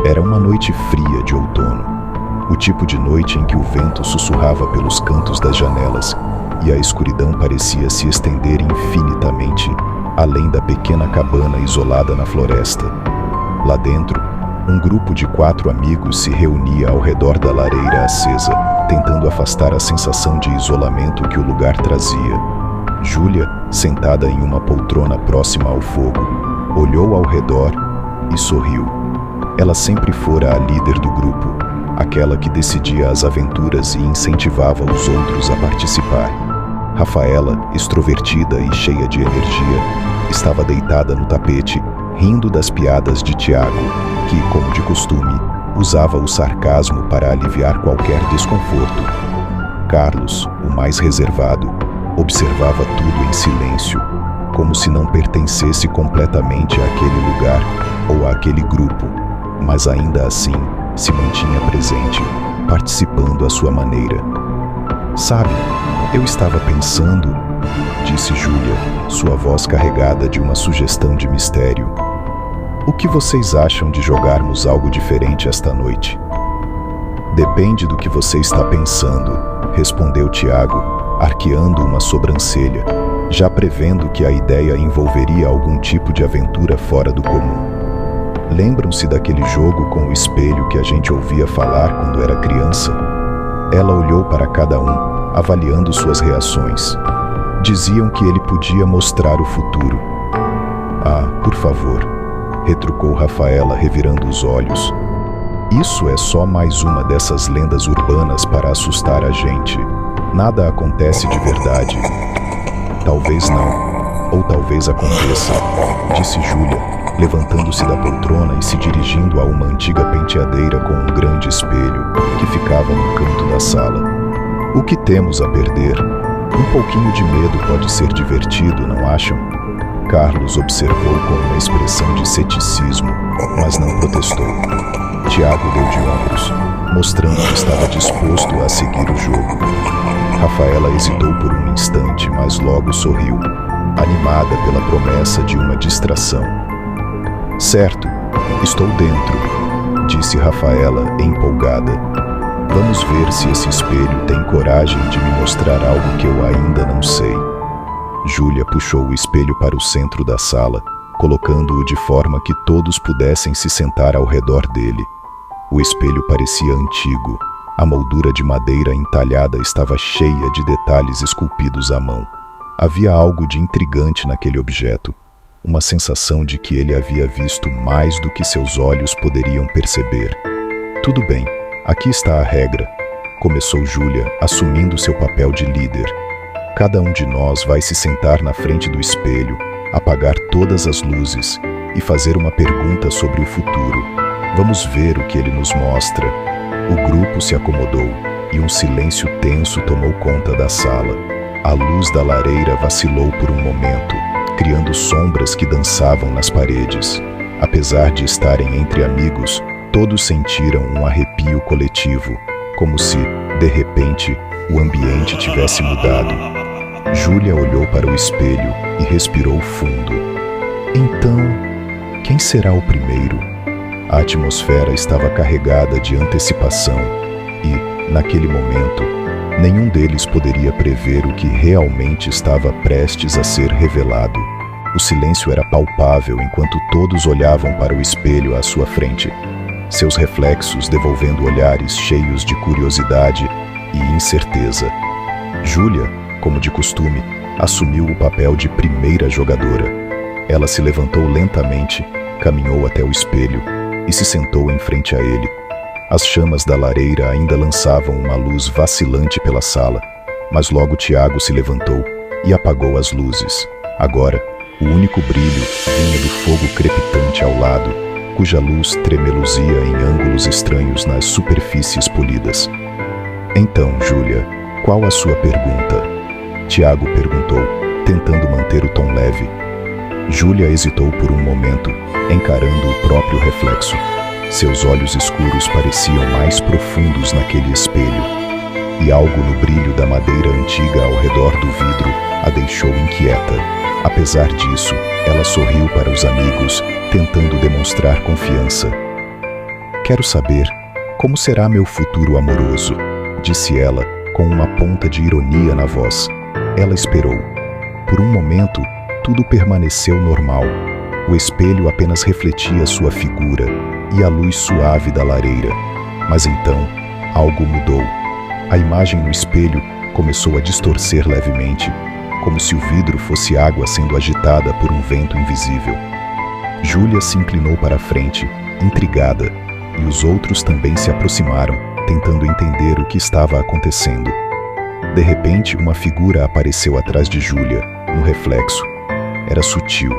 Era uma noite fria de outono, o tipo de noite em que o vento sussurrava pelos cantos das janelas e a escuridão parecia se estender infinitamente além da pequena cabana isolada na floresta. Lá dentro, um grupo de 4 amigos se reunia ao redor da lareira acesa, tentando afastar a sensação de isolamento que o lugar trazia. Júlia, sentada em uma poltrona próxima ao fogo, olhou ao redor e sorriu. Ela sempre fora a líder do grupo, aquela que decidia as aventuras e incentivava os outros a participar. Rafaela, extrovertida e cheia de energia, estava deitada no tapete, rindo das piadas de Tiago, que, como de costume, usava o sarcasmo para aliviar qualquer desconforto. Carlos, o mais reservado, observava tudo em silêncio, como se não pertencesse completamente àquele lugar ou àquele grupo, mas ainda assim se mantinha presente, participando à sua maneira. "Sabe, eu estava pensando", disse Júlia, sua voz carregada de uma sugestão de mistério. "O que vocês acham de jogarmos algo diferente esta noite?" "Depende do que você está pensando", respondeu Tiago, arqueando uma sobrancelha, já prevendo que a ideia envolveria algum tipo de aventura fora do comum. "Lembram-se daquele jogo com o espelho que a gente ouvia falar quando era criança?" Ela olhou para cada um, avaliando suas reações. Diziam que ele podia mostrar o futuro. "Ah, por favor", retrucou Rafaela, revirando os olhos. "Isso é só mais uma dessas lendas urbanas para assustar a gente. Nada acontece de verdade." "Talvez não, ou talvez aconteça", disse Júlia, levantando-se da poltrona e se dirigindo a uma antiga penteadeira com um grande espelho, que ficava no canto da sala. "O que temos a perder? Um pouquinho de medo pode ser divertido, não acham?" Carlos observou com uma expressão de ceticismo, mas não protestou. Tiago deu de ombros, mostrando que estava disposto a seguir o jogo. Rafaela hesitou por um instante, mas logo sorriu, animada pela promessa de uma distração. "Certo, estou dentro", disse Rafaela, empolgada. "Vamos ver se esse espelho tem coragem de me mostrar algo que eu ainda não sei." Júlia puxou o espelho para o centro da sala, colocando-o de forma que todos pudessem se sentar ao redor dele. O espelho parecia antigo. A moldura de madeira entalhada estava cheia de detalhes esculpidos à mão. Havia algo de intrigante naquele objeto, uma sensação de que ele havia visto mais do que seus olhos poderiam perceber. "Tudo bem, aqui está a regra", começou Júlia, assumindo seu papel de líder. "Cada um de nós vai se sentar na frente do espelho, apagar todas as luzes e fazer uma pergunta sobre o futuro. Vamos ver o que ele nos mostra." O grupo se acomodou e um silêncio tenso tomou conta da sala. A luz da lareira vacilou por um momento, criando sombras que dançavam nas paredes. Apesar de estarem entre amigos, todos sentiram um arrepio coletivo, como se, de repente, o ambiente tivesse mudado. Júlia olhou para o espelho e respirou fundo. "Então, quem será o primeiro?" A atmosfera estava carregada de antecipação e, naquele momento, nenhum deles poderia prever o que realmente estava prestes a ser revelado. O silêncio era palpável enquanto todos olhavam para o espelho à sua frente, seus reflexos devolvendo olhares cheios de curiosidade e incerteza. Júlia, como de costume, assumiu o papel de primeira jogadora. Ela se levantou lentamente, caminhou até o espelho e se sentou em frente a ele. As chamas da lareira ainda lançavam uma luz vacilante pela sala, mas logo Tiago se levantou e apagou as luzes. Agora, o único brilho vinha do fogo crepitante ao lado, cuja luz tremeluzia em ângulos estranhos nas superfícies polidas. "Então, Júlia, qual a sua pergunta?" Tiago perguntou, tentando manter o tom leve. Júlia hesitou por um momento, encarando o próprio reflexo. Seus olhos escuros pareciam mais profundos naquele espelho, e algo no brilho da madeira antiga ao redor do vidro a deixou inquieta. Apesar disso, ela sorriu para os amigos, tentando demonstrar confiança. Quero saber como será meu futuro amoroso, disse ela com uma ponta de ironia na voz. Ela esperou. Por um momento, tudo permaneceu normal. O espelho apenas refletia sua figura e a luz suave da lareira. Mas então, algo mudou. A imagem no espelho começou a distorcer levemente, como se o vidro fosse água sendo agitada por um vento invisível. Júlia se inclinou para a frente, intrigada, e os outros também se aproximaram, tentando entender o que estava acontecendo. De repente, uma figura apareceu atrás de Júlia, no reflexo. Era sutil,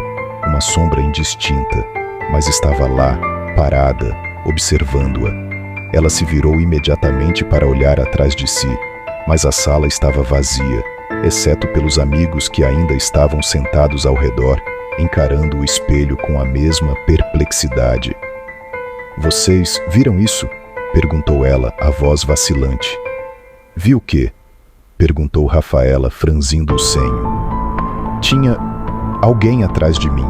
uma sombra indistinta, mas estava lá, parada, observando-a. Ela se virou imediatamente para olhar atrás de si, mas a sala estava vazia, exceto pelos amigos que ainda estavam sentados ao redor, encarando o espelho com a mesma perplexidade. "Vocês viram isso?" perguntou ela, a voz vacilante. "Vi o quê?" perguntou Rafaela, franzindo o senho. "Tinha alguém atrás de mim.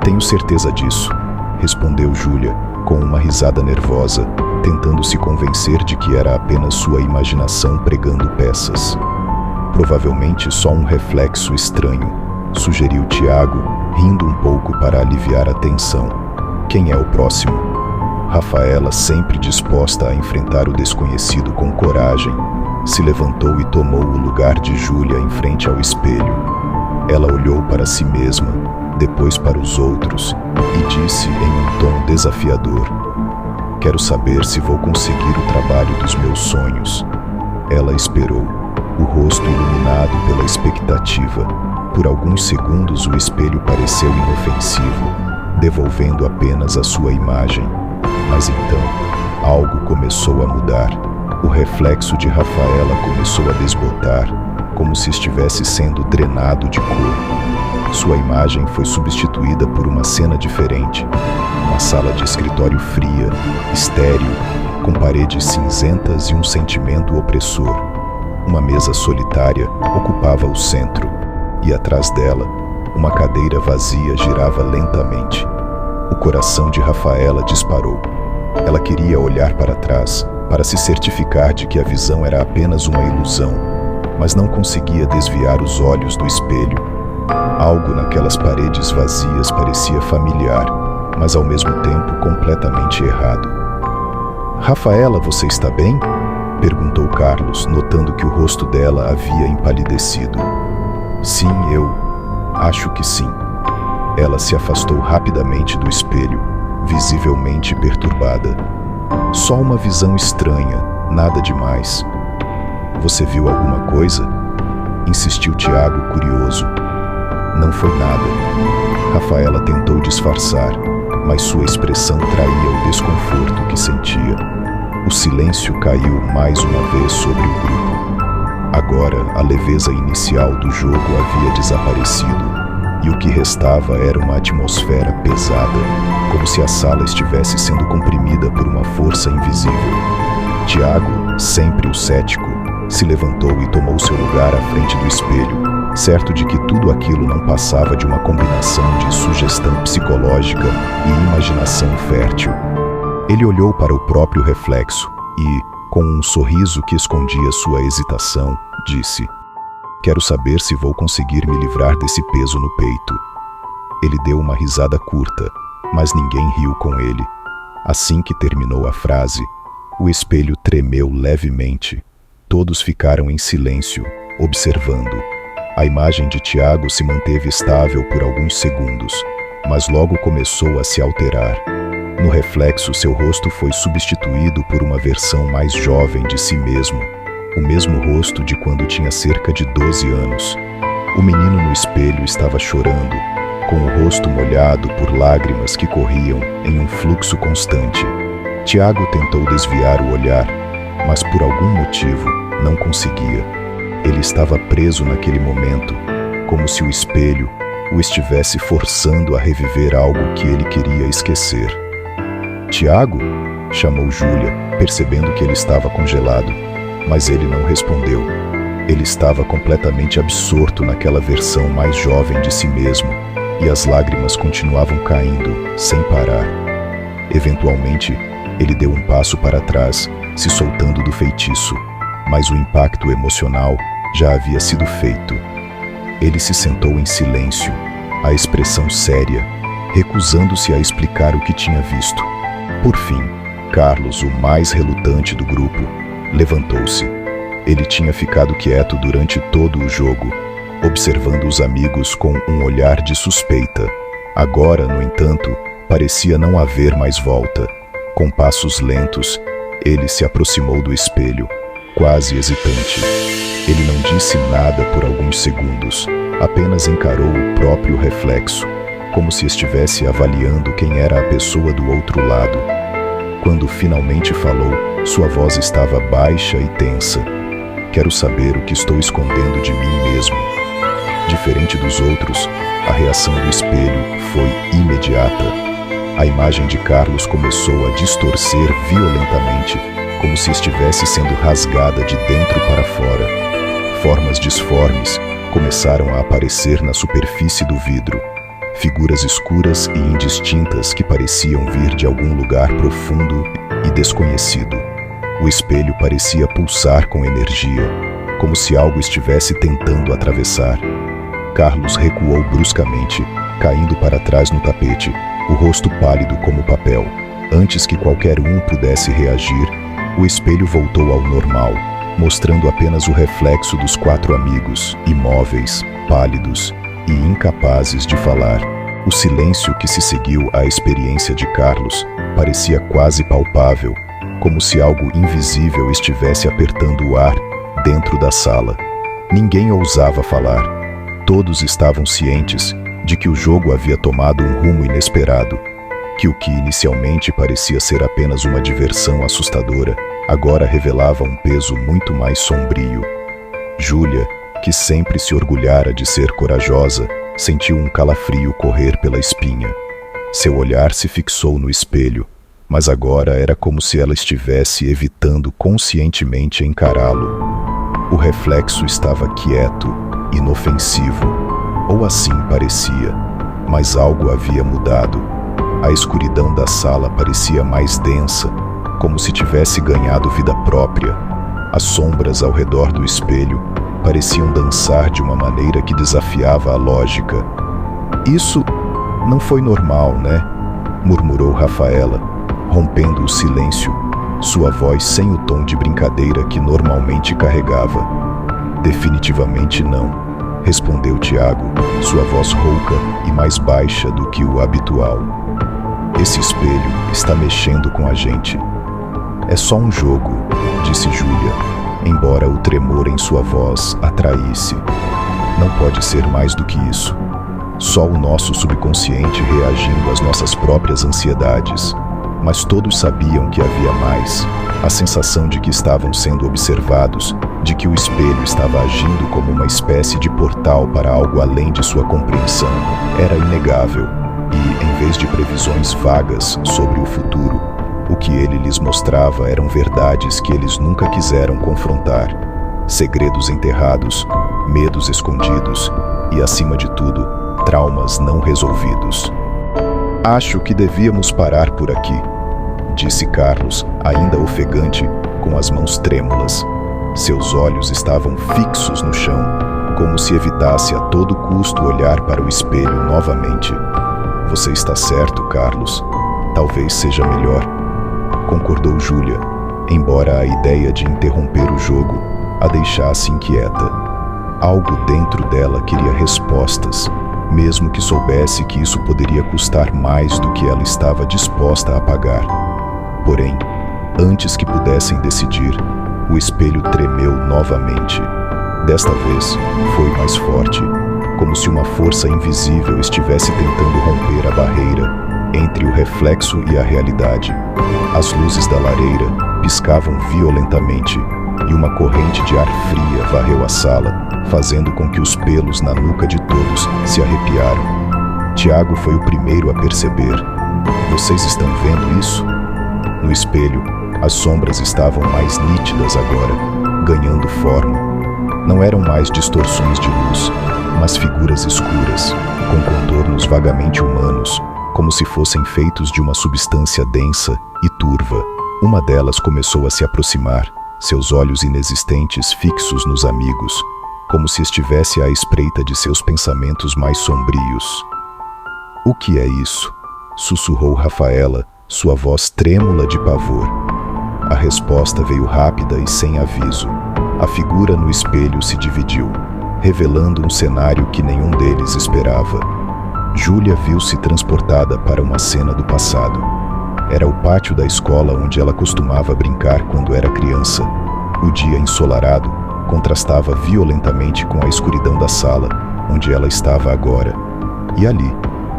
Tenho certeza disso", respondeu Júlia, com uma risada nervosa, tentando se convencer de que era apenas sua imaginação pregando peças. "Provavelmente só um reflexo estranho", sugeriu Tiago, rindo um pouco para aliviar a tensão. "Quem é o próximo?" Rafaela, sempre disposta a enfrentar o desconhecido com coragem, se levantou e tomou o lugar de Júlia em frente ao espelho. Ela olhou para si mesma, depois para os outros, e disse em um tom desafiador: "Quero saber se vou conseguir o trabalho dos meus sonhos." Ela esperou, o rosto iluminado pela expectativa. Por alguns segundos o espelho pareceu inofensivo, devolvendo apenas a sua imagem. Mas então, algo começou a mudar. O reflexo de Rafaela começou a desbotar, como se estivesse sendo drenado de cor. Sua imagem foi substituída por uma cena diferente. Uma sala de escritório fria, estéril, com paredes cinzentas e um sentimento opressor. Uma mesa solitária ocupava o centro, e atrás dela, uma cadeira vazia girava lentamente. O coração de Rafaela disparou. Ela queria olhar para trás, para se certificar de que a visão era apenas uma ilusão, mas não conseguia desviar os olhos do espelho. Algo naquelas paredes vazias parecia familiar, mas ao mesmo tempo completamente errado. "Rafaela, você está bem?" perguntou Carlos, notando que o rosto dela havia empalidecido. "Sim, acho que sim." Ela se afastou rapidamente do espelho, visivelmente perturbada. "Só uma visão estranha, nada demais." "Você viu alguma coisa?" insistiu Tiago, curioso. "Não foi nada." Rafaela tentou disfarçar, mas sua expressão traía o desconforto que sentia. O silêncio caiu mais uma vez sobre o grupo. Agora, a leveza inicial do jogo havia desaparecido, e o que restava era uma atmosfera pesada, como se a sala estivesse sendo comprimida por uma força invisível. Tiago, sempre o cético, se levantou e tomou seu lugar à frente do espelho, certo de que tudo aquilo não passava de uma combinação de sugestão psicológica e imaginação fértil. Ele olhou para o próprio reflexo e, com um sorriso que escondia sua hesitação, disse: "Quero saber se vou conseguir me livrar desse peso no peito." Ele deu uma risada curta, mas ninguém riu com ele. Assim que terminou a frase, o espelho tremeu levemente. Todos ficaram em silêncio, observando. A imagem de Tiago se manteve estável por alguns segundos, mas logo começou a se alterar. No reflexo, seu rosto foi substituído por uma versão mais jovem de si mesmo, o mesmo rosto de quando tinha cerca de 12 anos. O menino no espelho estava chorando, com o rosto molhado por lágrimas que corriam em um fluxo constante. Tiago tentou desviar o olhar, mas por algum motivo não conseguia. Ele estava preso naquele momento, como se o espelho o estivesse forçando a reviver algo que ele queria esquecer. "Tiago?" chamou Júlia, percebendo que ele estava congelado, mas ele não respondeu. Ele estava completamente absorto naquela versão mais jovem de si mesmo, e as lágrimas continuavam caindo, sem parar. Eventualmente, Ele deu um passo para trás, se soltando do feitiço, mas o impacto emocional já havia sido feito. Ele se sentou em silêncio, a expressão séria, recusando-se a explicar o que tinha visto. Por fim, Carlos, o mais relutante do grupo, levantou-se. Ele tinha ficado quieto durante todo o jogo, observando os amigos com um olhar de suspeita. Agora, no entanto, parecia não haver mais volta. Com passos lentos, ele se aproximou do espelho, quase hesitante. Ele não disse nada por alguns segundos, apenas encarou o próprio reflexo, como se estivesse avaliando quem era a pessoa do outro lado. Quando finalmente falou, sua voz estava baixa e tensa. Quero saber o que estou escondendo de mim mesmo. Diferente dos outros, a reação do espelho foi imediata. A imagem de Carlos começou a distorcer violentamente, como se estivesse sendo rasgada de dentro para fora. Formas disformes começaram a aparecer na superfície do vidro. Figuras escuras e indistintas que pareciam vir de algum lugar profundo e desconhecido. O espelho parecia pulsar com energia, como se algo estivesse tentando atravessar. Carlos recuou bruscamente, caindo para trás no tapete, o rosto pálido como papel. Antes que qualquer um pudesse reagir, o espelho voltou ao normal, mostrando apenas o reflexo dos 4 amigos, imóveis, pálidos e incapazes de falar. O silêncio que se seguiu à experiência de Carlos parecia quase palpável, como se algo invisível estivesse apertando o ar dentro da sala. Ninguém ousava falar. Todos estavam cientes de que o jogo havia tomado um rumo inesperado, que o que inicialmente parecia ser apenas uma diversão assustadora, agora revelava um peso muito mais sombrio. Júlia, que sempre se orgulhara de ser corajosa, sentiu um calafrio correr pela espinha. Seu olhar se fixou no espelho, mas agora era como se ela estivesse evitando conscientemente encará-lo. O reflexo estava quieto, inofensivo, ou assim parecia, mas algo havia mudado. A escuridão da sala parecia mais densa, como se tivesse ganhado vida própria. As sombras ao redor do espelho pareciam dançar de uma maneira que desafiava a lógica. Isso não foi normal, né? Murmurou Rafaela, rompendo o silêncio, sua voz sem o tom de brincadeira que normalmente carregava. Definitivamente não, respondeu Tiago, sua voz rouca e mais baixa do que o habitual. Esse espelho está mexendo com a gente. É só um jogo, disse Júlia, embora o tremor em sua voz a traísse. Não pode ser mais do que isso. Só o nosso subconsciente reagindo às nossas próprias ansiedades. Mas todos sabiam que havia mais. A sensação de que estavam sendo observados, de que o espelho estava agindo como uma espécie de portal para algo além de sua compreensão, era inegável. E, em vez de previsões vagas sobre o futuro, o que ele lhes mostrava eram verdades que eles nunca quiseram confrontar. Segredos enterrados, medos escondidos e, acima de tudo, traumas não resolvidos. Acho que devíamos parar por aqui, disse Carlos, ainda ofegante, com as mãos trêmulas. Seus olhos estavam fixos no chão, como se evitasse a todo custo olhar para o espelho novamente. Você está certo, Carlos. Talvez seja melhor, concordou Júlia, embora a ideia de interromper o jogo a deixasse inquieta. Algo dentro dela queria respostas, mesmo que soubesse que isso poderia custar mais do que ela estava disposta a pagar. Porém, antes que pudessem decidir, o espelho tremeu novamente. Desta vez, foi mais forte, como se uma força invisível estivesse tentando romper a barreira entre o reflexo e a realidade. As luzes da lareira piscavam violentamente e uma corrente de ar fria varreu a sala, fazendo com que os pelos na nuca de todos se arrepiaram. Tiago foi o primeiro a perceber. Vocês estão vendo isso? No espelho, as sombras estavam mais nítidas agora, ganhando forma. Não eram mais distorções de luz, mas figuras escuras, com contornos vagamente humanos, como se fossem feitos de uma substância densa e turva. Uma delas começou a se aproximar, seus olhos inexistentes fixos nos amigos, como se estivesse à espreita de seus pensamentos mais sombrios. "O que é isso?", sussurrou Rafaela, sua voz trêmula de pavor. A resposta veio rápida e sem aviso. A figura no espelho se dividiu, revelando um cenário que nenhum deles esperava. Júlia viu-se transportada para uma cena do passado. Era o pátio da escola onde ela costumava brincar quando era criança. O dia ensolarado contrastava violentamente com a escuridão da sala, onde ela estava agora. E ali,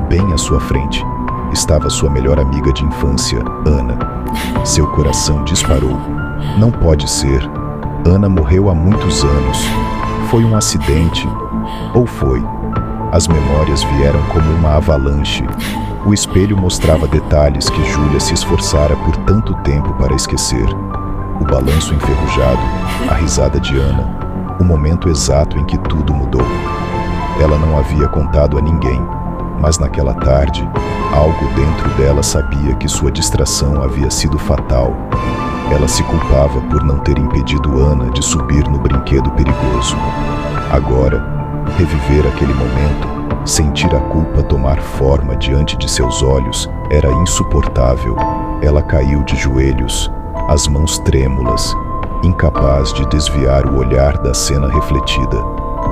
bem à sua frente, estava sua melhor amiga de infância, Ana. Seu coração disparou. Não pode ser. Ana morreu há muitos anos. Foi um acidente? Ou foi? As memórias vieram como uma avalanche. O espelho mostrava detalhes que Júlia se esforçara por tanto tempo para esquecer. O balanço enferrujado, a risada de Ana, o momento exato em que tudo mudou. Ela não havia contado a ninguém, mas naquela tarde, algo dentro dela sabia que sua distração havia sido fatal. Ela se culpava por não ter impedido Ana de subir no brinquedo perigoso. Agora, reviver aquele momento, sentir a culpa tomar forma diante de seus olhos, era insuportável. Ela caiu de joelhos, as mãos trêmulas, incapaz de desviar o olhar da cena refletida.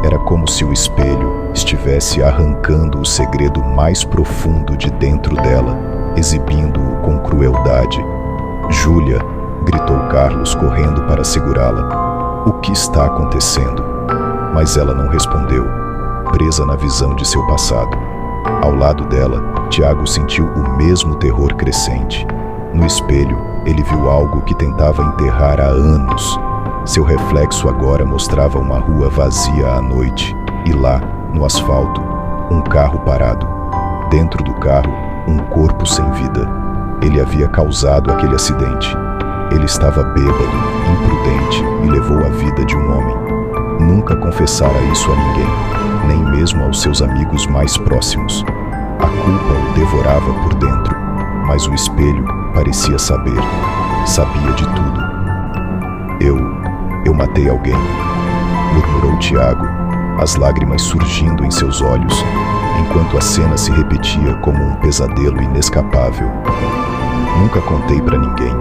Era como se o espelho estivesse arrancando o segredo mais profundo de dentro dela, exibindo-o com crueldade. "Júlia", gritou Carlos correndo para segurá-la. "O que está acontecendo?" Mas ela não respondeu, presa na visão de seu passado. Ao lado dela, Tiago sentiu o mesmo terror crescente. No espelho, ele viu algo que tentava enterrar há anos. Seu reflexo agora mostrava uma rua vazia à noite, e lá, no asfalto, um carro parado. Dentro do carro, um corpo sem vida. Ele havia causado aquele acidente. Ele estava bêbado, imprudente e levou a vida de um homem. Nunca confessara isso a ninguém, nem mesmo aos seus amigos mais próximos. A culpa o devorava por dentro, mas o espelho parecia saber. Sabia de tudo. Eu matei alguém", murmurou Tiago, as lágrimas surgindo em seus olhos, enquanto a cena se repetia como um pesadelo inescapável. "Nunca contei para ninguém."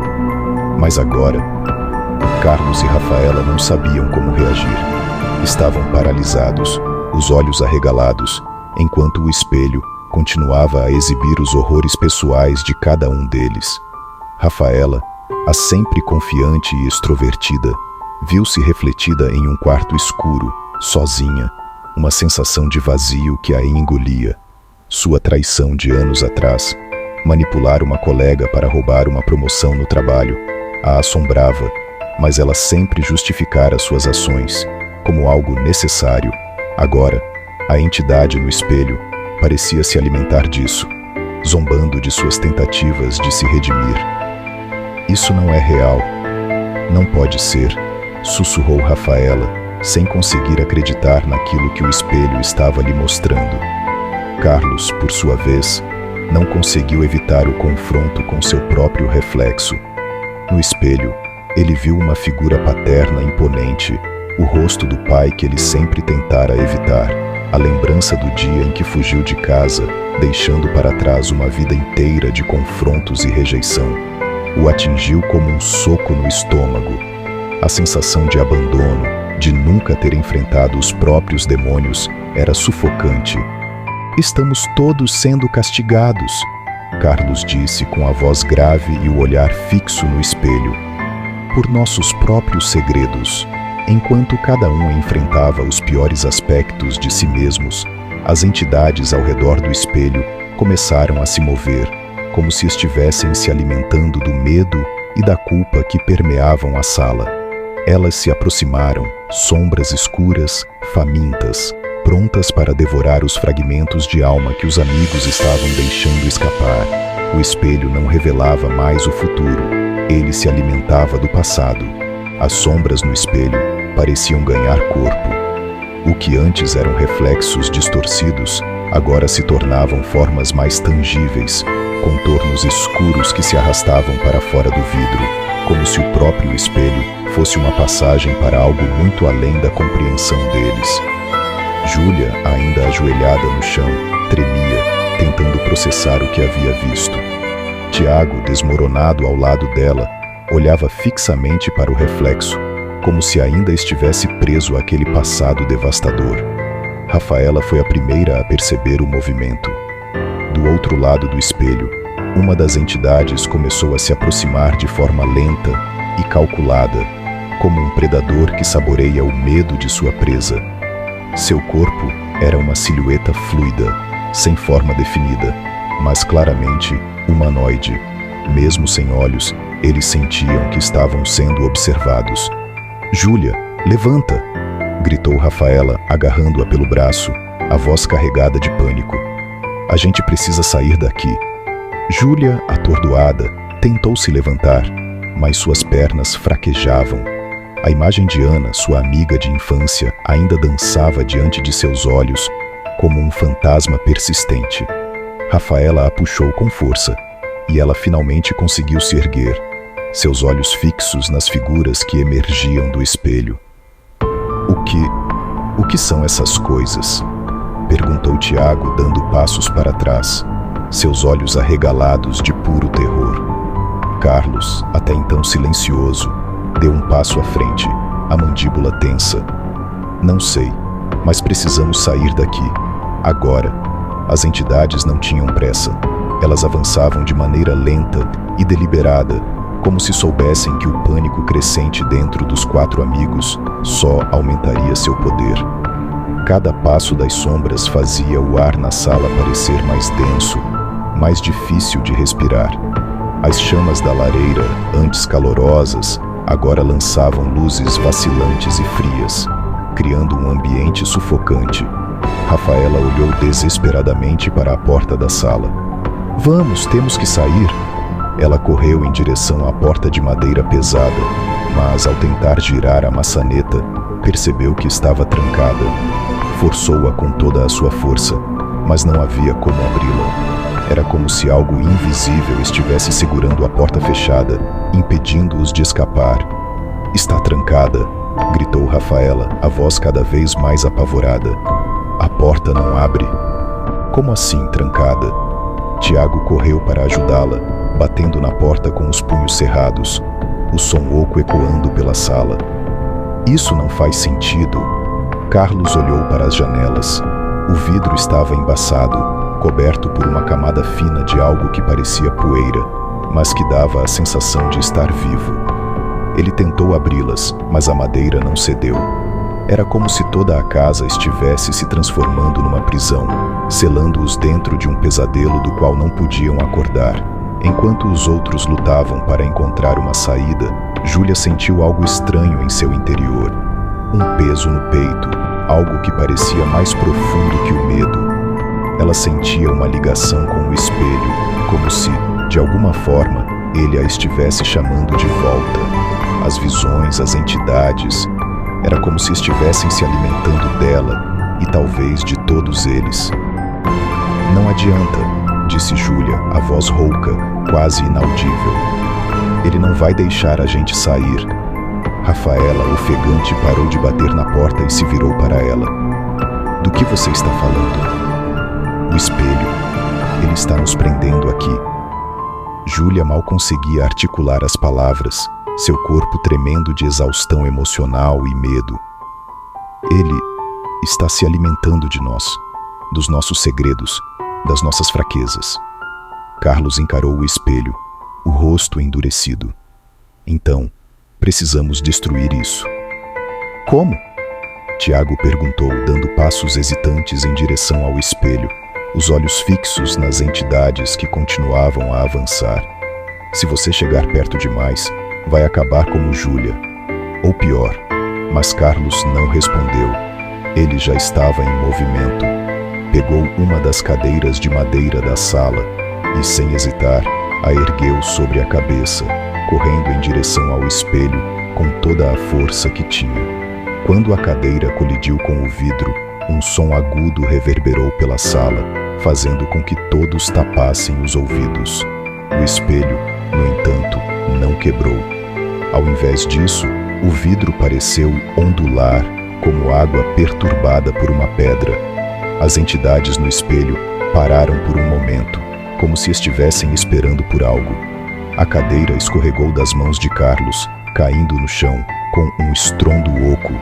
Mas agora, Carlos e Rafaela não sabiam como reagir. Estavam paralisados, os olhos arregalados, enquanto o espelho continuava a exibir os horrores pessoais de cada um deles. Rafaela, a sempre confiante e extrovertida, viu-se refletida em um quarto escuro, sozinha, uma sensação de vazio que a engolia. Sua traição de anos atrás, manipular uma colega para roubar uma promoção no trabalho, a assombrava, mas ela sempre justificara suas ações como algo necessário. Agora, a entidade no espelho parecia se alimentar disso, zombando de suas tentativas de se redimir. "Isso não é real. Não pode ser", sussurrou Rafaela, sem conseguir acreditar naquilo que o espelho estava lhe mostrando. Carlos, por sua vez, não conseguiu evitar o confronto com seu próprio reflexo. No espelho, ele viu uma figura paterna imponente, o rosto do pai que ele sempre tentara evitar, a lembrança do dia em que fugiu de casa, deixando para trás uma vida inteira de confrontos e rejeição. O atingiu como um soco no estômago. A sensação de abandono, de nunca ter enfrentado os próprios demônios, era sufocante. "Estamos todos sendo castigados", Carlos disse com a voz grave e o olhar fixo no espelho. "Por nossos próprios segredos." Enquanto cada um enfrentava os piores aspectos de si mesmos, as entidades ao redor do espelho começaram a se mover, como se estivessem se alimentando do medo e da culpa que permeavam a sala. Elas se aproximaram, sombras escuras, famintas, prontas para devorar os fragmentos de alma que os amigos estavam deixando escapar. O espelho não revelava mais o futuro, ele se alimentava do passado. As sombras no espelho pareciam ganhar corpo. O que antes eram reflexos distorcidos, agora se tornavam formas mais tangíveis, contornos escuros que se arrastavam para fora do vidro, como se o próprio espelho fosse uma passagem para algo muito além da compreensão deles. Júlia, ainda ajoelhada no chão, tremia, tentando processar o que havia visto. Tiago, desmoronado ao lado dela, olhava fixamente para o reflexo, como se ainda estivesse preso àquele passado devastador. Rafaela foi a primeira a perceber o movimento. Do outro lado do espelho, uma das entidades começou a se aproximar de forma lenta e calculada, como um predador que saboreia o medo de sua presa. Seu corpo era uma silhueta fluida, sem forma definida, mas claramente humanoide. Mesmo sem olhos, eles sentiam que estavam sendo observados. "Júlia, levanta!" gritou Rafaela, agarrando-a pelo braço, a voz carregada de pânico. "A gente precisa sair daqui." Júlia, atordoada, tentou se levantar, mas suas pernas fraquejavam. A imagem de Ana, sua amiga de infância, ainda dançava diante de seus olhos, como um fantasma persistente. Rafaela a puxou com força, e ela finalmente conseguiu se erguer, seus olhos fixos nas figuras que emergiam do espelho. O que são essas coisas?" perguntou Tiago, dando passos para trás, seus olhos arregalados de puro terror. Carlos, até então silencioso, deu um passo à frente, a mandíbula tensa. "Não sei, mas precisamos sair daqui. Agora." As entidades não tinham pressa. Elas avançavam de maneira lenta e deliberada, como se soubessem que o pânico crescente dentro dos 4 amigos só aumentaria seu poder. Cada passo das sombras fazia o ar na sala parecer mais denso, mais difícil de respirar. As chamas da lareira, antes calorosas, agora lançavam luzes vacilantes e frias, criando um ambiente sufocante. Rafaela olhou desesperadamente para a porta da sala. "Vamos, temos que sair." Ela correu em direção à porta de madeira pesada, mas ao tentar girar a maçaneta, percebeu que estava trancada. Forçou-a com toda a sua força, mas não havia como abri-la. Era como se algo invisível estivesse segurando a porta fechada, impedindo-os de escapar. "Está trancada!" gritou Rafaela, a voz cada vez mais apavorada. "A porta não abre." "Como assim, trancada?" Tiago correu para ajudá-la, batendo na porta com os punhos cerrados, o som oco ecoando pela sala. "Isso não faz sentido." Carlos olhou para as janelas. O vidro estava embaçado, coberto por uma camada fina de algo que parecia poeira, mas que dava a sensação de estar vivo. Ele tentou abri-las, mas a madeira não cedeu. Era como se toda a casa estivesse se transformando numa prisão, selando-os dentro de um pesadelo do qual não podiam acordar. Enquanto os outros lutavam para encontrar uma saída, Júlia sentiu algo estranho em seu interior. Um peso no peito, algo que parecia mais profundo que o medo. Ela sentia uma ligação com o espelho, como se, de alguma forma, ele a estivesse chamando de volta. As visões, as entidades, era como se estivessem se alimentando dela e talvez de todos eles. "Não adianta", disse Júlia, a voz rouca, quase inaudível. "Ele não vai deixar a gente sair." Rafaela, ofegante, parou de bater na porta e se virou para ela. "Do que você está falando?" "O espelho. Ele está nos prendendo aqui." Júlia mal conseguia articular as palavras, seu corpo tremendo de exaustão emocional e medo. "Ele está se alimentando de nós, dos nossos segredos, das nossas fraquezas." Carlos encarou o espelho, o rosto endurecido. "Então, precisamos destruir isso." "Como?" Tiago perguntou, dando passos hesitantes em direção ao espelho, os olhos fixos nas entidades que continuavam a avançar. "Se você chegar perto demais, vai acabar como Júlia. Ou pior." Mas Carlos não respondeu. Ele já estava em movimento. Pegou uma das cadeiras de madeira da sala e, sem hesitar, a ergueu sobre a cabeça, correndo em direção ao espelho com toda a força que tinha. Quando a cadeira colidiu com o vidro, Um som agudo reverberou pela sala, fazendo com que todos tapassem os ouvidos. O espelho, no entanto, não quebrou. Ao invés disso, o vidro pareceu ondular como água perturbada por uma pedra. As entidades no espelho pararam por um momento, como se estivessem esperando por algo. A cadeira escorregou das mãos de Carlos, caindo no chão com um estrondo oco.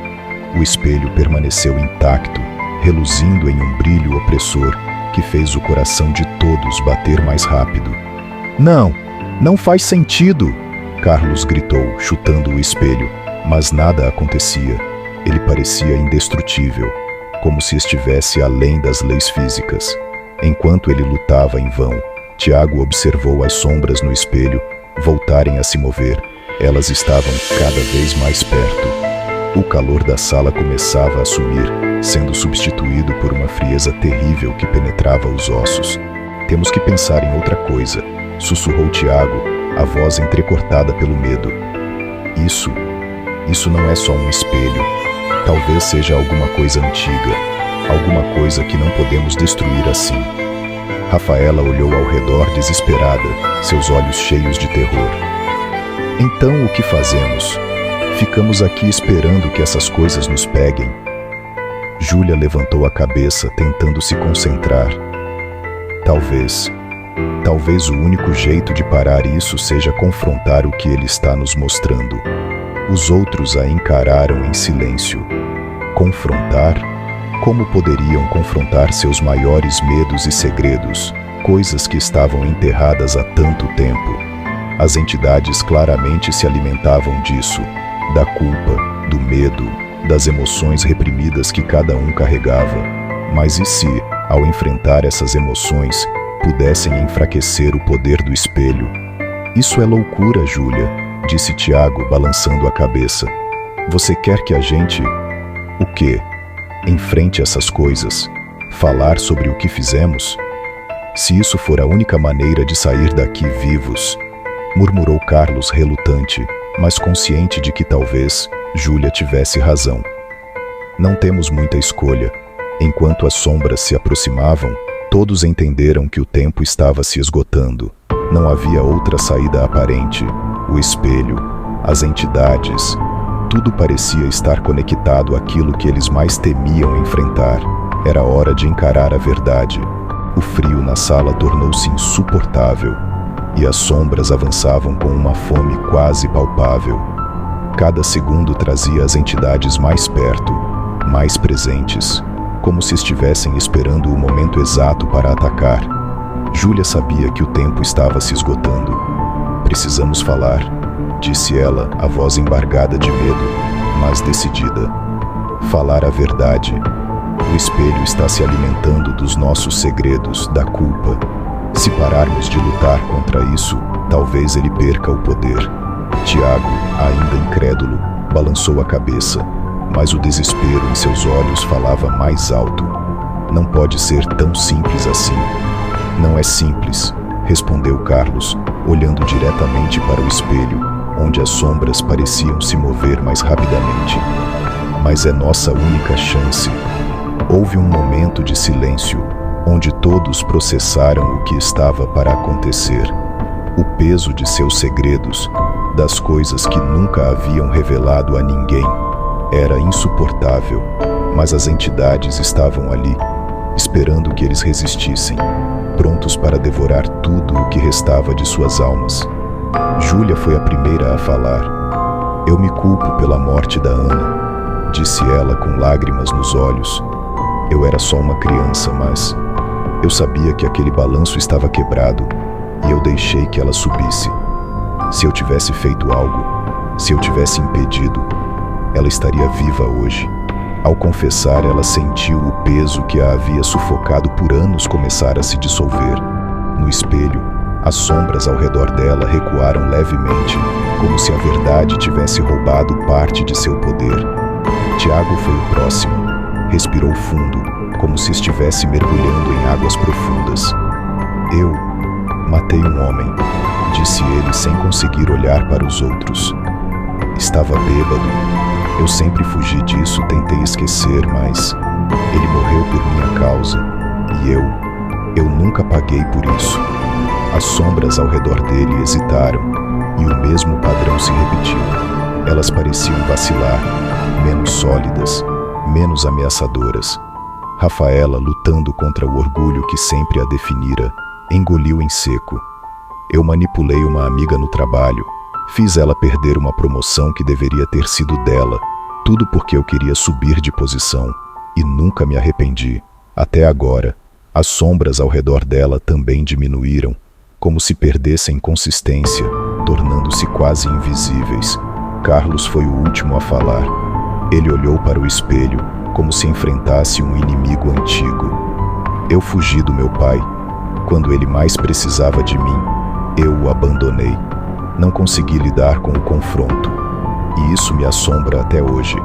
O espelho permaneceu intacto, reluzindo em um brilho opressor que fez o coração de todos bater mais rápido. "Não, não faz sentido!" Carlos gritou, chutando o espelho, mas nada acontecia. Ele parecia indestrutível, como se estivesse além das leis físicas. Enquanto ele lutava em vão, Tiago observou as sombras no espelho voltarem a se mover. Elas estavam cada vez mais perto. O calor da sala começava a sumir, sendo substituído por uma frieza terrível que penetrava os ossos. "Temos que pensar em outra coisa", sussurrou Tiago, a voz entrecortada pelo medo. Isso não é só um espelho. Talvez seja alguma coisa antiga, alguma coisa que não podemos destruir assim." Rafaela olhou ao redor desesperada, seus olhos cheios de terror. "Então o que fazemos? Ficamos aqui esperando que essas coisas nos peguem?" Júlia levantou a cabeça, tentando se concentrar. Talvez o único jeito de parar isso seja confrontar o que ele está nos mostrando." Os outros a encararam em silêncio. Confrontar? Como poderiam confrontar seus maiores medos e segredos, coisas que estavam enterradas há tanto tempo? As entidades claramente se alimentavam disso, da culpa, do medo, das emoções reprimidas que cada um carregava. Mas e se, ao enfrentar essas emoções, pudessem enfraquecer o poder do espelho? "Isso é loucura, Júlia", disse Tiago, balançando a cabeça. "Você quer que a gente... O quê? Enfrente essas coisas? Falar sobre o que fizemos? Se isso for a única maneira de sair daqui vivos", murmurou Carlos relutante, mas consciente de que talvez Júlia tivesse razão. "Não temos muita escolha." Enquanto as sombras se aproximavam, todos entenderam que o tempo estava se esgotando. Não havia outra saída aparente. O espelho, as entidades, tudo parecia estar conectado àquilo que eles mais temiam enfrentar. Era hora de encarar a verdade. O frio na sala tornou-se insuportável, e as sombras avançavam com uma fome quase palpável. Cada segundo trazia as entidades mais perto, mais presentes, como se estivessem esperando o momento exato para atacar. Júlia sabia que o tempo estava se esgotando. "Precisamos falar", disse ela, a voz embargada de medo, mas decidida. "Falar a verdade. O espelho está se alimentando dos nossos segredos, da culpa. Se pararmos de lutar contra isso, talvez ele perca o poder." Tiago, ainda incrédulo, balançou a cabeça, mas o desespero em seus olhos falava mais alto. "Não pode ser tão simples assim." "Não é simples", respondeu Carlos, olhando diretamente para o espelho, onde as sombras pareciam se mover mais rapidamente. "Mas é nossa única chance." Houve um momento de silêncio, onde todos processaram o que estava para acontecer. O peso de seus segredos, das coisas que nunca haviam revelado a ninguém, era insuportável, mas as entidades estavam ali, esperando que eles resistissem, prontos para devorar tudo o que restava de suas almas. Júlia foi a primeira a falar. "Eu me culpo pela morte da Ana", disse ela com lágrimas nos olhos. "Eu era só uma criança, mas eu sabia que aquele balanço estava quebrado e eu deixei que ela subisse. Se eu tivesse feito algo, se eu tivesse impedido, ela estaria viva hoje." Ao confessar, ela sentiu o peso que a havia sufocado por anos começar a se dissolver. No espelho, as sombras ao redor dela recuaram levemente, como se a verdade tivesse roubado parte de seu poder. Tiago foi o próximo. Respirou fundo, como se estivesse mergulhando em águas profundas. "Eu matei um homem", disse ele sem conseguir olhar para os outros. "Estava bêbado. Eu sempre fugi disso, tentei esquecer, mas Ele morreu por minha causa e eu nunca paguei por isso. As sombras ao redor dele hesitaram e o mesmo padrão se repetiu. Elas pareciam vacilar, menos sólidas, menos ameaçadoras. Rafaela, lutando contra o orgulho que sempre a definira, engoliu em seco. Eu manipulei uma amiga no trabalho, fiz ela perder uma promoção que deveria ter sido dela, tudo porque eu queria subir de posição, e nunca me arrependi. Até agora, as sombras ao redor dela também diminuíram, como se perdessem consistência, tornando-se quase invisíveis. Carlos foi o último a falar. Ele olhou para o espelho, como se enfrentasse um inimigo antigo. Eu fugi do meu pai. Quando ele mais precisava de mim, eu o abandonei. Não consegui lidar com o confronto. E isso me assombra até hoje.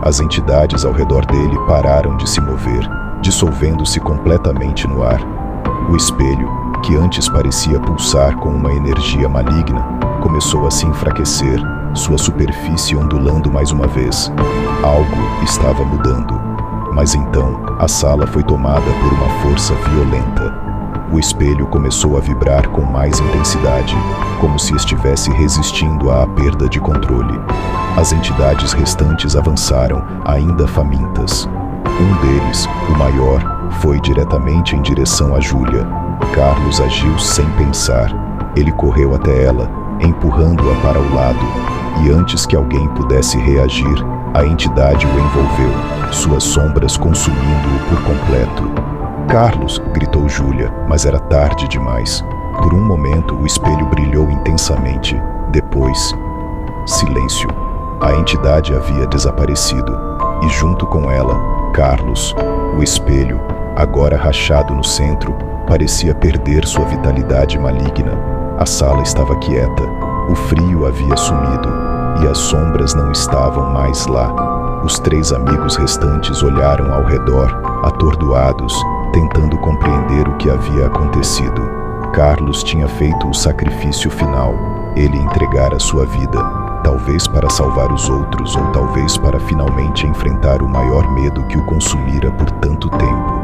As entidades ao redor dele pararam de se mover, dissolvendo-se completamente no ar. O espelho, que antes parecia pulsar com uma energia maligna, começou a se enfraquecer, sua superfície ondulando mais uma vez. Algo estava mudando. Mas então, a sala foi tomada por uma força violenta. O espelho começou a vibrar com mais intensidade, como se estivesse resistindo à perda de controle. As entidades restantes avançaram, ainda famintas. Um deles, o maior, foi diretamente em direção a Júlia. Carlos agiu sem pensar. Ele correu até ela, empurrando-a para o lado, e antes que alguém pudesse reagir, a entidade o envolveu, suas sombras consumindo-o por completo. "Carlos!", gritou Júlia, mas era tarde demais. Por um momento, o espelho brilhou intensamente. Depois, silêncio. A entidade havia desaparecido, e junto com ela, Carlos. O espelho, agora rachado no centro, parecia perder sua vitalidade maligna. A sala estava quieta, o frio havia sumido, e as sombras não estavam mais lá. Os três amigos restantes olharam ao redor, atordoados, tentando compreender o que havia acontecido. Carlos tinha feito o sacrifício final. Ele entregara sua vida, talvez para salvar os outros ou talvez para finalmente enfrentar o maior medo que o consumira por tanto tempo.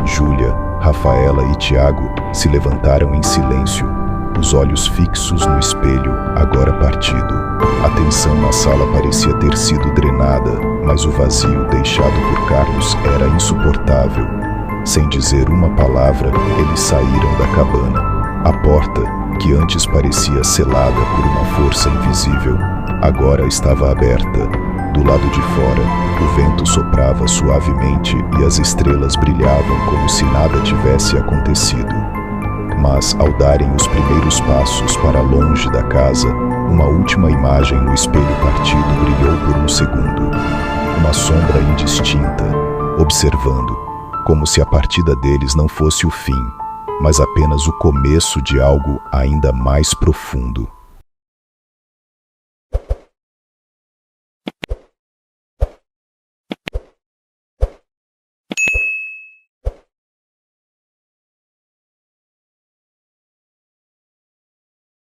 Júlia, Rafaela e Tiago se levantaram em silêncio, os olhos fixos no espelho, agora partido. A tensão na sala parecia ter sido drenada, mas o vazio deixado por Carlos era insuportável. Sem dizer uma palavra, eles saíram da cabana. A porta, que antes parecia selada por uma força invisível, agora estava aberta. Do lado de fora, o vento soprava suavemente e as estrelas brilhavam como se nada tivesse acontecido. Mas, ao darem os primeiros passos para longe da casa, uma última imagem no espelho partido brilhou por um segundo. Uma sombra indistinta, observando, como se a partida deles não fosse o fim, mas apenas o começo de algo ainda mais profundo.